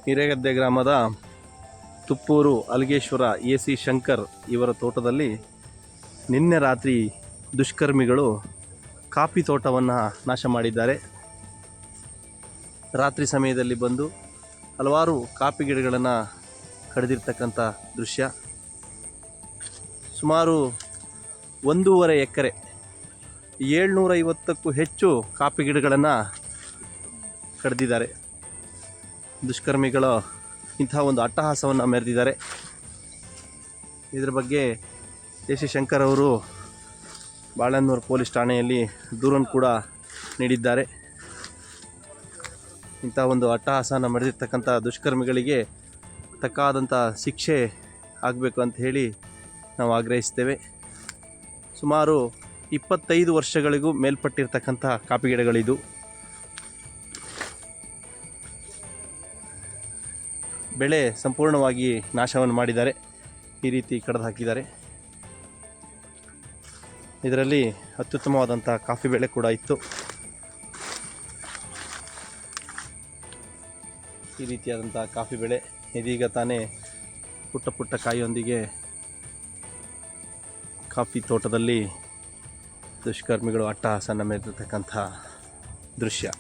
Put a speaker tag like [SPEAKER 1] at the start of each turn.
[SPEAKER 1] ಹಿರೇಗದ್ದೆ ಗ್ರಾಮದ ತುಪ್ಪೂರು ಅಲಗೇಶ್ವರ ಎ.ಸಿ. ಶಂಕರ್ ಇವರ ತೋಟದಲ್ಲಿ ನಿನ್ನೆ ರಾತ್ರಿ ದುಷ್ಕರ್ಮಿಗಳು ಕಾಫಿ ತೋಟವನ್ನು ನಾಶ ಮಾಡಿದ್ದಾರೆ. ರಾತ್ರಿ ಸಮಯದಲ್ಲಿ ಬಂದು ಹಲವಾರು ಕಾಫಿ ಗಿಡಗಳನ್ನು ಕಡಿದಿರ್ತಕ್ಕಂಥ ದೃಶ್ಯ. ಸುಮಾರು 1.5 ಎಕರೆ 750ಕ್ಕೂ ಹೆಚ್ಚು ಕಾಫಿ ಗಿಡಗಳನ್ನು ಕಡಿದಿದ್ದಾರೆ. ದುಷ್ಕರ್ಮಿಗಳು ಇಂತಹ ಒಂದು ಅಟ್ಟಹಾಸವನ್ನು ಮೆರೆದಿದ್ದಾರೆ. ಇದರ ಬಗ್ಗೆ ಎ.ಸಿ. ಶಂಕರ್ ಅವರು ಬಾಳೆಹೊನ್ನೂರು ಪೊಲೀಸ್ ಠಾಣೆಯಲ್ಲಿ ದೂರನ್ನು ಕೂಡ ನೀಡಿದ್ದಾರೆ. ಇಂಥ ಒಂದು ಅಟ್ಟಹಾಸನ ಮೆರೆದಿರ್ತಕ್ಕಂಥ ದುಷ್ಕರ್ಮಿಗಳಿಗೆ ತಕ್ಕಾದಂಥ ಶಿಕ್ಷೆ ಆಗಬೇಕು ಅಂತ ಹೇಳಿ ನಾವು ಆಗ್ರಹಿಸ್ತೇವೆ. ಸುಮಾರು 25 ವರ್ಷಗಳಿಗೂ ಮೇಲ್ಪಟ್ಟಿರ್ತಕ್ಕಂಥ ಕಾಫಿ ಗಿಡಗಳಿದು. ಬೆಳೆ ಸಂಪೂರ್ಣವಾಗಿ ನಾಶವನ್ನು ಮಾಡಿದ್ದಾರೆ. ಈ ರೀತಿ ಕಡಿದು ಹಾಕಿದ್ದಾರೆ. ಇದರಲ್ಲಿ ಅತ್ಯುತ್ತಮವಾದಂಥ ಕಾಫಿ ಬೆಳೆ ಕೂಡ ಇತ್ತು. ಈ ರೀತಿಯಾದಂಥ ಕಾಫಿ ಬೆಳೆ ಇದೀಗ ತಾನೇ ಪುಟ್ಟ ಪುಟ್ಟ ಕಾಯಿಯೊಂದಿಗೆ ಕಾಫಿ ತೋಟದಲ್ಲಿ ದುಷ್ಕರ್ಮಿಗಳು ಅಟ್ಟಹಾಸನ ಮೆರೆದಿರ್ತಕ್ಕಂಥ ದೃಶ್ಯ.